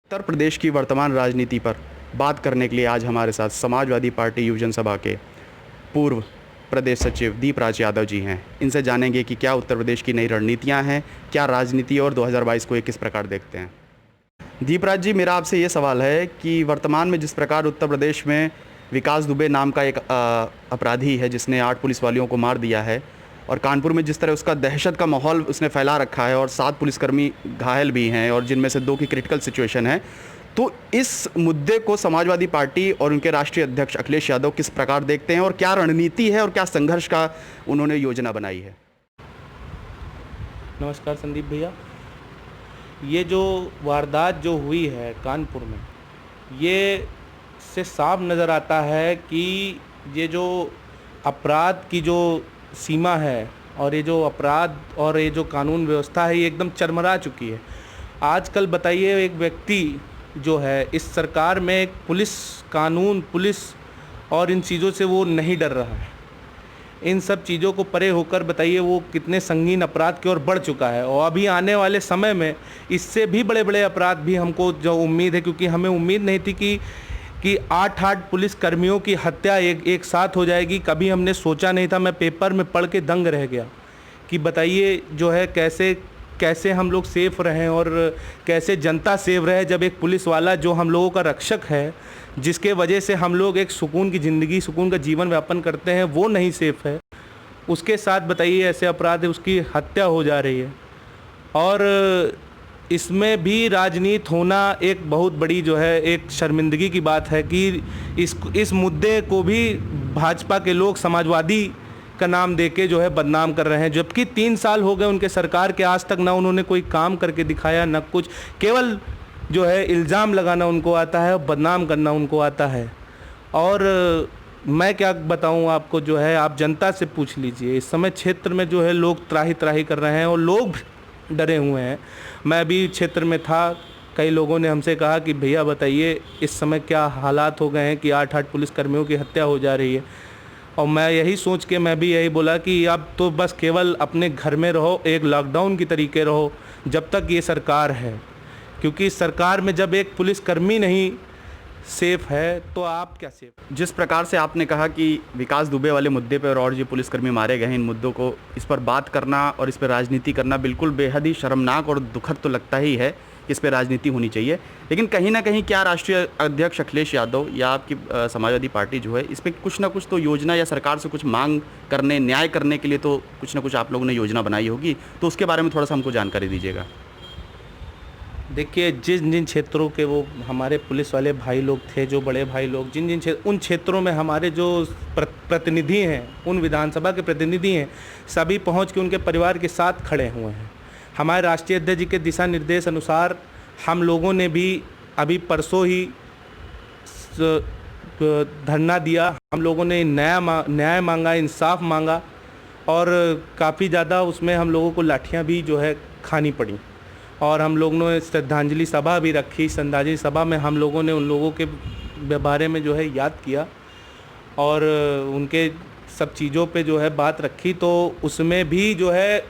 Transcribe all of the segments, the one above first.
उत्तर प्रदेश की वर्तमान राजनीति पर बात करने के लिए आज हमारे साथ समाजवादी पार्टी युवजन सभा के पूर्व प्रदेश सचिव दीपराज यादव जी हैं। इनसे जानेंगे कि क्या उत्तर प्रदेश की नई रणनीतियां हैं, क्या राजनीति और 2022 को ये किस प्रकार देखते हैं। दीपराज जी, मेरा आपसे ये सवाल है कि वर्तमान में जिस प्रकार उत्तर प्रदेश में विकास दुबे नाम का एक अपराधी है जिसने 8 पुलिस वालियों को मार दिया है, और कानपुर में जिस तरह उसका दहशत का माहौल उसने फैला रखा है और 7 पुलिसकर्मी घायल भी हैं और जिनमें से 2 की क्रिटिकल सिचुएशन है, तो इस मुद्दे को समाजवादी पार्टी और उनके राष्ट्रीय अध्यक्ष अखिलेश यादव किस प्रकार देखते हैं और क्या रणनीति है और क्या संघर्ष का उन्होंने योजना बनाई है। नमस्कार संदीप भैया। ये जो वारदात जो हुई है कानपुर में, ये से साफ नज़र आता है कि ये जो अपराध की जो सीमा है और ये जो अपराध और ये जो कानून व्यवस्था है, ये एकदम चरमरा चुकी है। आजकल बताइए, एक व्यक्ति जो है इस सरकार में एक पुलिस कानून, पुलिस और इन चीज़ों से वो नहीं डर रहा है। इन सब चीज़ों को परे होकर बताइए वो कितने संगीन अपराध की ओर बढ़ चुका है, और अभी आने वाले समय में इससे भी बड़े बड़े अपराध भी हमको जो उम्मीद है, क्योंकि हमें उम्मीद नहीं थी कि 8 पुलिस कर्मियों की हत्या एक साथ हो जाएगी। कभी हमने सोचा नहीं था। मैं पेपर में पढ़ के दंग रह गया कि बताइए जो है कैसे हम लोग सेफ रहें और कैसे जनता सेफ रहे, जब एक पुलिस वाला जो हम लोगों का रक्षक है, जिसके वजह से हम लोग एक सुकून की ज़िंदगी, सुकून का जीवन यापन करते हैं, वो नहीं सेफ है। उसके साथ बताइए ऐसे अपराध है, उसकी हत्या हो जा रही है। और इसमें भी राजनीति होना एक बहुत बड़ी जो है एक शर्मिंदगी की बात है कि इस मुद्दे को भी भाजपा के लोग समाजवादी का नाम देके जो है बदनाम कर रहे हैं, जबकि 3 साल हो गए उनके सरकार के, आज तक ना उन्होंने कोई काम करके दिखाया, ना कुछ। केवल जो है इल्ज़ाम लगाना उनको आता है और बदनाम करना उनको आता है। और मैं क्या बताऊं आपको, जो है आप जनता से पूछ लीजिए, इस समय क्षेत्र में जो है लोग त्राही त्राही कर रहे हैं और लोग डरे हुए हैं। मैं भी क्षेत्र में था, कई लोगों ने हमसे कहा कि भैया बताइए इस समय क्या हालात हो गए हैं कि 8 पुलिसकर्मियों की हत्या हो जा रही है। और मैं यही सोच के मैं भी यही बोला कि अब तो बस केवल अपने घर में रहो, एक लॉकडाउन की तरीके रहो जब तक ये सरकार है, क्योंकि सरकार में जब एक पुलिसकर्मी नहीं सेफ है तो आप क्या सेफ। जिस प्रकार से आपने कहा कि विकास दुबे वाले मुद्दे पर और जो पुलिसकर्मी मारे गए हैं, इन मुद्दों को, इस पर बात करना और इस पर राजनीति करना बिल्कुल बेहद ही शर्मनाक और दुखद तो लगता ही है कि इस पर राजनीति होनी चाहिए। लेकिन कहीं ना कहीं क्या राष्ट्रीय अध्यक्ष अखिलेश यादव या आपकी समाजवादी पार्टी जो है, इस पर कुछ ना कुछ तो योजना या सरकार से कुछ मांग करने, न्याय करने के लिए तो कुछ ना कुछ आप लोगों ने योजना बनाई होगी, तो उसके बारे में थोड़ा सा हमको जानकारी दीजिएगा। देखिए, जिन क्षेत्रों के वो हमारे पुलिस वाले भाई लोग थे, जो बड़े भाई लोग, उन क्षेत्रों में हमारे जो प्रतिनिधि हैं, उन विधानसभा के प्रतिनिधि हैं, सभी पहुंच के उनके परिवार के साथ खड़े हुए हैं। हमारे राष्ट्रीय अध्यक्ष जी के दिशा निर्देश अनुसार हम लोगों ने भी अभी परसों ही धरना दिया। हम लोगों ने न्याय मांगा, इंसाफ मांगा, और काफ़ी ज़्यादा उसमें हम लोगों को लाठियाँ भी जो है खानी पड़ी। और हम लोगों ने श्रद्धांजलि सभा भी रखी। श्रद्धांजलि सभा में हम लोगों ने उन लोगों के बारे में जो है याद किया और उनके सब चीज़ों पे जो है बात रखी। तो उसमें भी जो है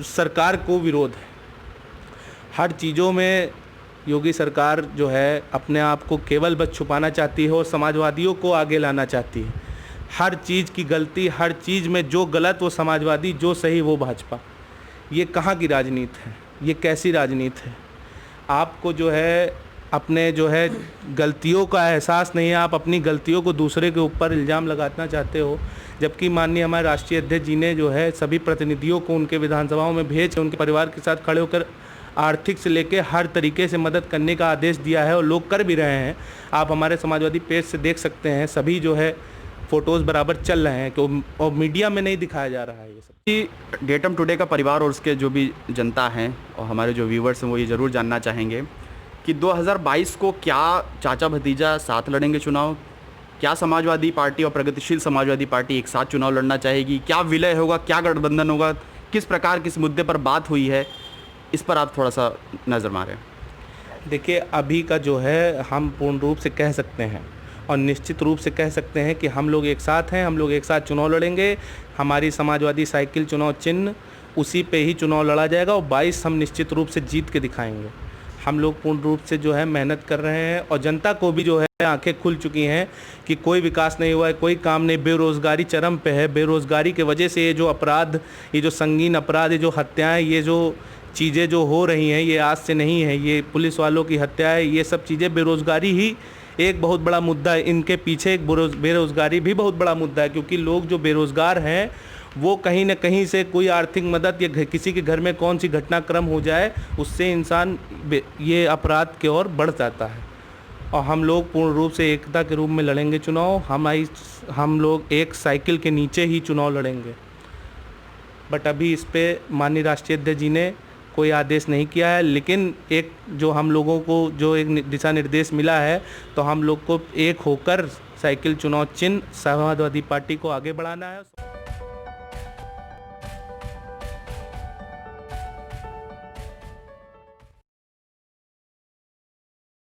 सरकार को विरोध है। हर चीज़ों में योगी सरकार जो है अपने आप को केवल बस छुपाना चाहती है और समाजवादियों को आगे लाना चाहती है। हर चीज़ की गलती, हर चीज़ में जो गलत वो समाजवादी, जो सही वो भाजपा। ये कहाँ की राजनीति है? ये कैसी राजनीति है? आपको जो है अपने जो है गलतियों का एहसास नहीं है, आप अपनी गलतियों को दूसरे के ऊपर इल्ज़ाम लगाना चाहते हो। जबकि माननीय हमारे राष्ट्रीय अध्यक्ष जी ने जो है सभी प्रतिनिधियों को उनके विधानसभाओं में भेज उनके परिवार के साथ खड़े होकर आर्थिक से लेके हर तरीके से मदद करने का आदेश दिया है और लोग कर भी रहे हैं। आप हमारे समाजवादी पेज से देख सकते हैं, सभी जो है फ़ोटोज़ बराबर चल रहे हैं कि और मीडिया में नहीं दिखाया जा रहा है ये सब। कि डेटम टुडे का परिवार और उसके जो भी जनता हैं और हमारे जो व्यूवर्स हैं वो ये ज़रूर जानना चाहेंगे कि 2022 को क्या चाचा भतीजा साथ लड़ेंगे चुनाव? क्या समाजवादी पार्टी और प्रगतिशील समाजवादी पार्टी एक साथ चुनाव लड़ना चाहेगी? क्या विलय होगा? क्या गठबंधन होगा? किस प्रकार किस मुद्दे पर बात हुई है, इस पर आप थोड़ा सा नज़र मारें। देखिए, अभी का जो है हम पूर्ण रूप से कह सकते हैं और निश्चित रूप से कह सकते हैं कि हम लोग एक साथ हैं, हम लोग एक साथ चुनाव लड़ेंगे। हमारी समाजवादी साइकिल चुनाव चिन्ह उसी पे ही चुनाव लड़ा जाएगा और 22 हम निश्चित रूप से जीत के दिखाएंगे। हम लोग पूर्ण रूप से जो है मेहनत कर रहे हैं और जनता को भी जो है आंखें खुल चुकी हैं कि कोई विकास नहीं हुआ है, कोई काम नहीं, बेरोज़गारी चरम पे है। बेरोज़गारी के वजह से ये जो अपराध, ये जो संगीन अपराध, ये जो हत्याएं, ये जो चीज़ें जो हो रही हैं, ये आज से नहीं है। ये पुलिस वालों की हत्याएं, ये सब चीज़ें, बेरोज़गारी ही एक बहुत बड़ा मुद्दा है। इनके पीछे एक बेरोज़गारी भी बहुत बड़ा मुद्दा है, क्योंकि लोग जो बेरोज़गार हैं वो कहीं ना कहीं से कोई आर्थिक मदद या किसी के घर में कौन सी घटनाक्रम हो जाए, उससे इंसान ये अपराध की ओर बढ़ जाता है। और हम लोग पूर्ण रूप से एकता के रूप में लड़ेंगे चुनाव। हम लोग एक साइकिल के नीचे ही चुनाव लड़ेंगे। बट अभी इस पे माननीय राष्ट्रीय अध्यक्ष जी ने कोई आदेश नहीं किया है, लेकिन एक जो हम लोगों को जो एक दिशा निर्देश मिला है, तो हम लोग को एक होकर साइकिल चुनाव चिन्ह समाजवादी पार्टी को आगे बढ़ाना है।